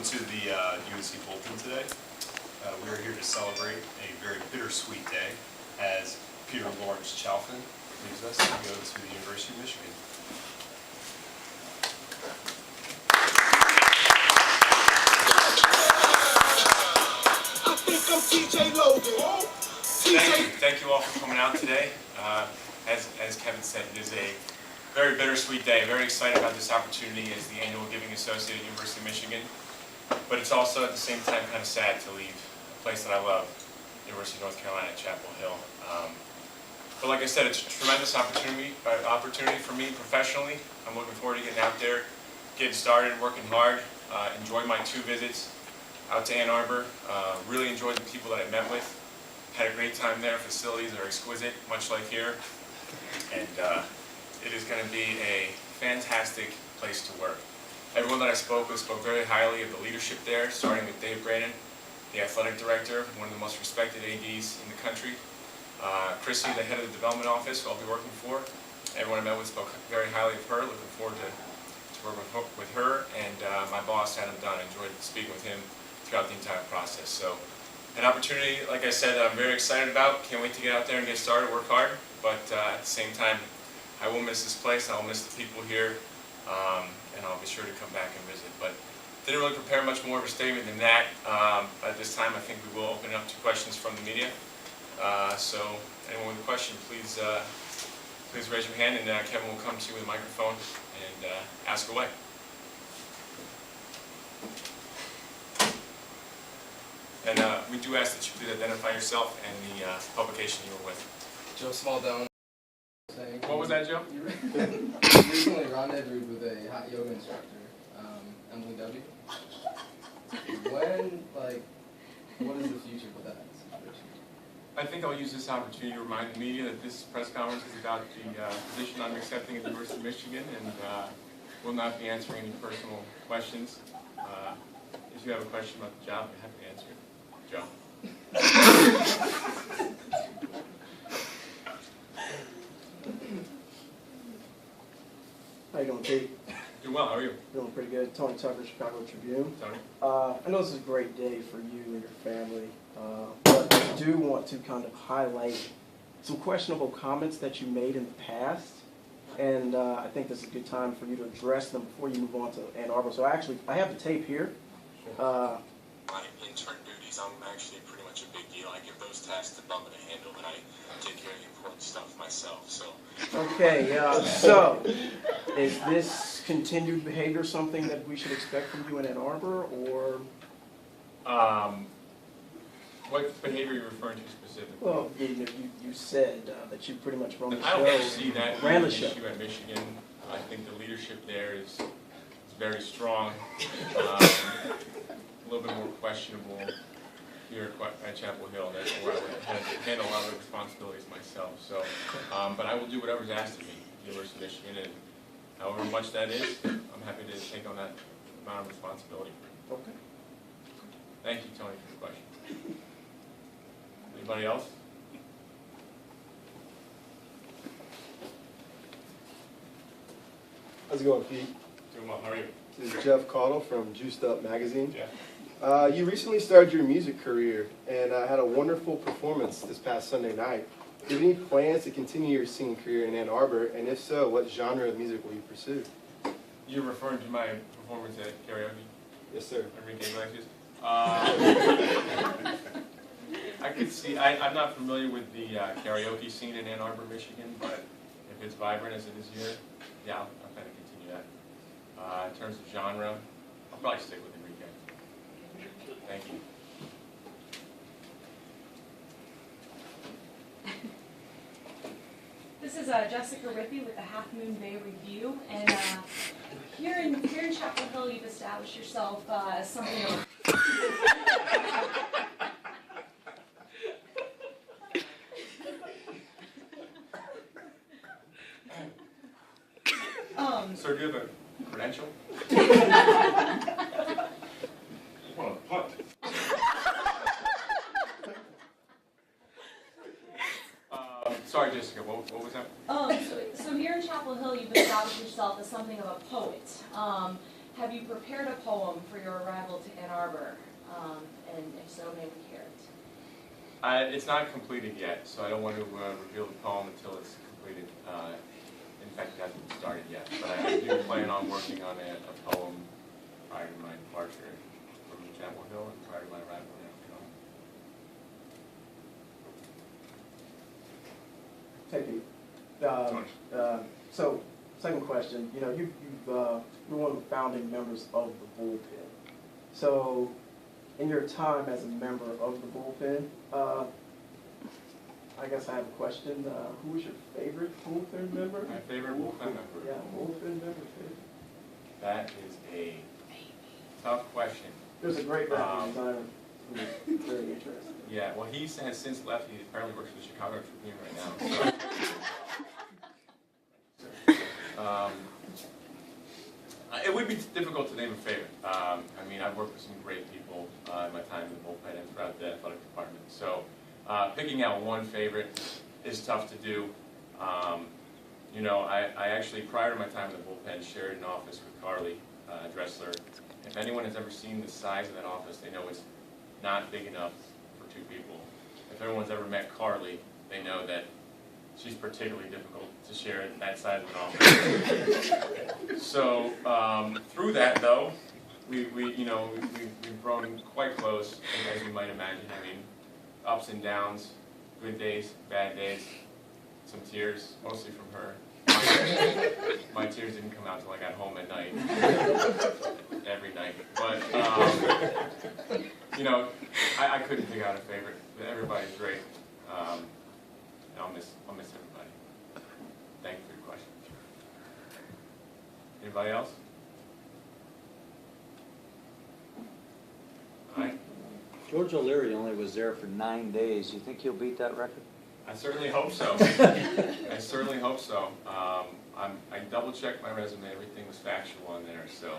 Welcome to the UNC Bullpen today. We are here to celebrate a very bittersweet day as Peter Chalfin leaves us to go to the University of Michigan. I think I'm TJ Logan. Thank you all for coming out today. As Kevin said, it is a very bittersweet day. Very excited about this opportunity as the annual Giving Associate at University of Michigan. But it's also at the same time kind of sad to leave a place that I love, University of North Carolina at Chapel Hill. But like I said, it's a tremendous opportunity for me professionally. I'm looking forward to getting out there, getting started, working hard. Enjoyed my 2 visits out to Ann Arbor. Really enjoyed the people that I met with. Had a great time there. Facilities are exquisite, much like here. And it is going to be a fantastic place to work. Everyone that I spoke with spoke very highly of the leadership there, starting with Dave Braden, the athletic director, one of the most respected ADs in the country. Chrissy, the head of the development office, who I'll be working for. Everyone I met with spoke very highly of her. Looking forward to work with her. And my boss, Adam Dunn, enjoyed speaking with him throughout the entire process. So an opportunity, like I said, that I'm very excited about. Can't wait to get out there and get started, work hard. But at the same time, I will miss this place. I will miss the people here. And I'll be sure to come back and visit. But didn't really prepare much more of a statement than that. At this time, I think we will open it up to questions from the media. So anyone with a question, please raise your hand, and Kevin will come to you with a microphone and ask away. And we do ask that you please identify yourself and the publication you were with. Joe Smaldone. What was that, Joe? You recently rendezvoused with a hot yoga instructor, Emily W. What is the future for that situation? I think I'll use this opportunity to remind the media that this press conference is about the position I'm accepting at the University of Michigan, and will not be answering any personal questions. If you have a question about the job, I'm happy to answer it. Joe. How you doing, Pete? Doing well, how are you? Doing pretty good. Tony Tucker, Chicago Tribune. Tony? I know this is a great day for you and your family, but I do want to kind of highlight some questionable comments that you made in the past, and I think this is a good time for you to address them before you move on to Ann Arbor. So I have the tape here. My intern duties, I'm actually pretty much a big deal. I give those tasks to Bum to handle, and I take care of the important stuff myself. So. Okay, so is this continued behavior something that we should expect from you in Ann Arbor, or? What behavior are you referring to specifically? Well, you said that you pretty much run the show. I don't see that ran the issue show at Michigan. I think the leadership there is very strong. A little bit more questionable here at Chapel Hill. That's where I would handle a lot of the responsibilities myself. So, but I will do whatever's asked of me at the University of Michigan, and however much that is, I'm happy to take on that amount of responsibility. Okay. Thank you, Tony, for the question. Anybody else? How's it going, Pete? Doing well. How are you? This is Jeff Caudle from Juiced Up Magazine. Jeff. You recently started your music career and had a wonderful performance this past Sunday night. Do you have any plans to continue your singing career in Ann Arbor? And if so, what genre of music will you pursue? You're referring to my performance at karaoke? Yes, sir. Enrique Iglesias? I could see, I'm not familiar with the karaoke scene in Ann Arbor, Michigan, but if it's vibrant as it is here, yeah, I'll kind of continue that. In terms of genre, I'll probably stick with Enrique. Thank you. This is Jessica Rippey with the Half Moon Bay Review, and here in Chapel Hill, you've established yourself as something of Sir, do you have a credential? Well, what? Sorry, Jessica, what was that? so here in Chapel Hill, you've established yourself as something of a poet. have you prepared a poem for your arrival to Ann Arbor? And if so, may we hear it? It's not completed yet, so I don't want to reveal the poem until it's completed. In fact, it hasn't started yet, but I do plan on working on a poem prior to my departure from Chapel Hill and prior to my arrival in Thank you. So, second question. You know, you're one of the founding members of the Bullpen. So, in your time as a member of the Bullpen, I guess I have a question. Who was your favorite Bullpen member? my favorite Bullpen member. Yeah, Bullpen member favorite. That is a tough question. There's a great graphic designer who's very interesting. Yeah, well, he has since left. He apparently works for the Chicago Tribune right now. So. It would be difficult to name a favorite. I mean, I've worked with some great people in my time in the Bullpen and throughout the athletic department. So picking out one favorite is tough to do. You know, I actually, prior to my time in the Bullpen, shared an office with Carly Dressler. If anyone has ever seen the size of that office, they know it's not big enough for two people. If everyone's ever met Carly, they know that she's particularly difficult to share that size of an office. So through that, though, we've grown quite close, as you might imagine. I mean, ups and downs, good days, bad days, some tears, mostly from her. My tears didn't come out until I got home at night, every night. But you know, I couldn't pick out a favorite. Everybody's great. I'll miss everybody. Thank you for your question. Anybody else? All right. George O'Leary only was there for 9 days. You think he'll beat that record? I certainly hope so. I certainly hope so. I double-checked my resume. Everything was factual on there, so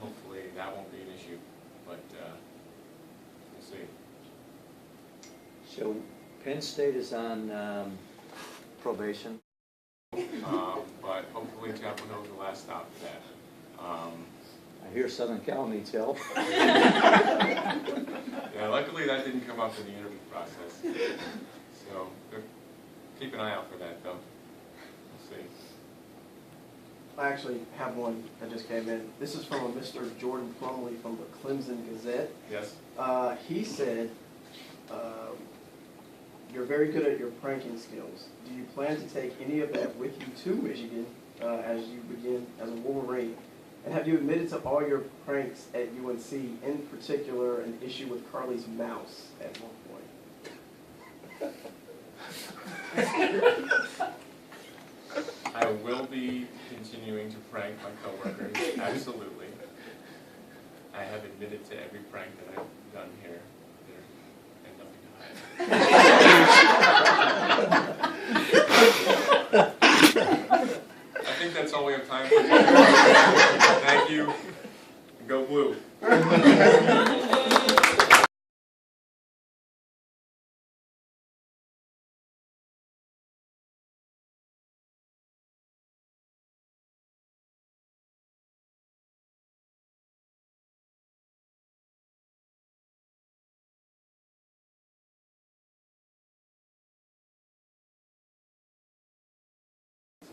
hopefully that won't be an issue. But we'll see. So Penn State is on probation. But hopefully Chapel Hill is the last stop for that. I hear Southern Cal needs help. Yeah, luckily that didn't come up in the interview process. So keep an eye out for that, though. We'll see. I actually have one that just came in. This is from a Mr. Jordan Plumley from the Clemson Gazette. Yes. He said, you're very good at your pranking skills. Do you plan to take any of that with you to Michigan as you begin as a Wolverine? And have you admitted to all your pranks at UNC, in particular an issue with Carly's mouse at one point? I will be continuing to prank my coworkers, absolutely. I have admitted to every prank that I've done here. And nothing to hide. I think that's all we have time for today. Thank you. And go Blue.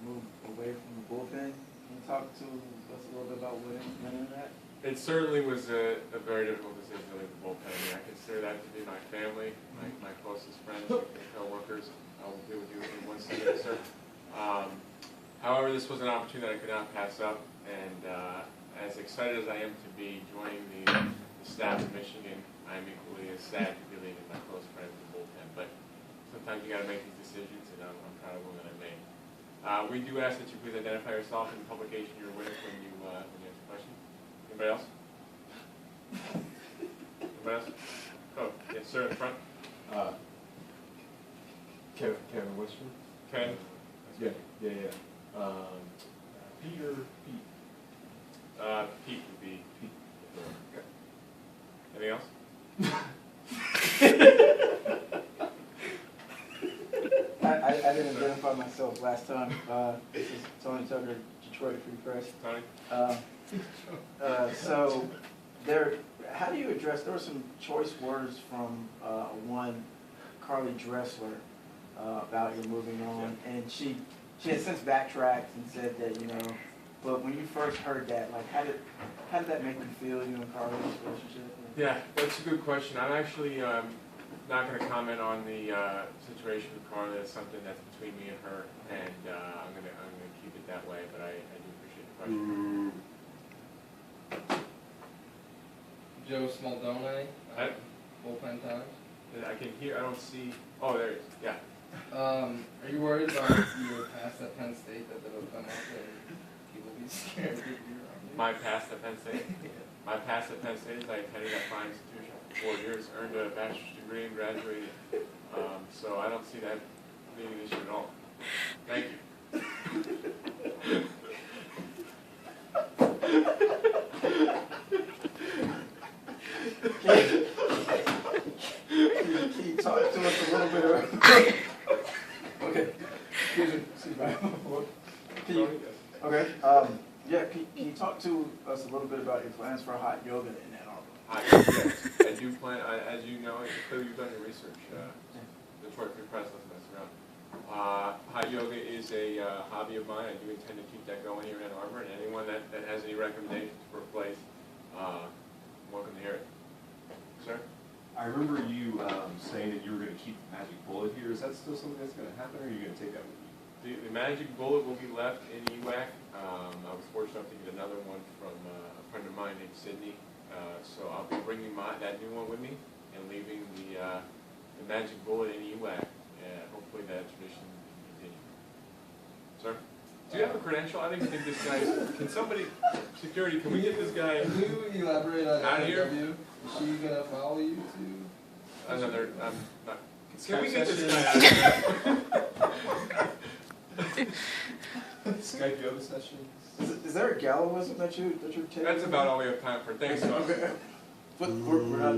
Move away from the Bullpen. Can you talk to us a little bit about what implemented that? It certainly was a very difficult decision to leave the Bullpen. I mean, I consider that to be my family, my closest friends, and co-workers. I will be with you in 1 second, sir. However, this was an opportunity that I could not pass up, and as excited as I am to be joining the staff of Michigan, I'm equally as sad to be leaving my close friends in the Bullpen. But sometimes you got to make these decisions, and I'm proud of the one that I made. We do ask that you please identify yourself and the publication you're with when you answer the question. Anybody else? Anybody else? Oh, yes, sir, in front. Kevin Western. Ken? Yeah. Peter, Pete. Pete would be. Pete. Okay. Anything else? I didn't identify myself last time. This is Tony Tucker, Detroit Free Press. Tony? So how do you address, there were some choice words from one Carly Dressler about your moving on, and she has since backtracked and said that, but when you first heard that, like, how did that make you feel, you and Carly's relationship? Yeah, that's a good question. I'm actually not going to comment on the situation with Carla. It's something that's between me and her, and I'm gonna keep it that way. But I do appreciate the question. Joe Smaldone, Bullpen Times. I can hear. I don't see. Oh, there he is. Yeah. Are you worried about your past at Penn State that it'll come up and people be scared of you around you? My past at Penn State. My past at Penn State is I attended that fine institution for 4 years, earned a bachelor's degree, and graduated. So I don't see that being an issue at all. Thank you. Can you talk to us a little bit about, okay, excuse me, can you talk to us a little bit about your plans for hot yoga in Ann Arbor? Yes, I do plan, as you know, clearly you've done your research. Detroit Free Press doesn't mess around. Hot yoga is a hobby of mine. I do intend to keep that going here in Ann Arbor, and anyone that has any recommendations for a place, welcome to hear it. Sir? I remember you saying that you were going to keep the Magic Bullet here. Is that still something that's going to happen, or are you going to take that with you? The Magic Bullet will be left in EWAC. I was fortunate enough to get another one from a friend of mine named Sydney. So I'll be bringing that new one with me and leaving the Magic Bullet in EWAC. Hopefully that tradition can continue. Sir? Do you have a credential? I don't even think this guy is. Can somebody, security, can we get this guy Can you elaborate on out of here? NW? Is she gonna follow you to? Another, not. Can we Skype get this session? guy out of here? Skype yoga sessions? Is there a Galloism that you're taking? That's about all we have time for. Thanks, Tom. Okay. But we're not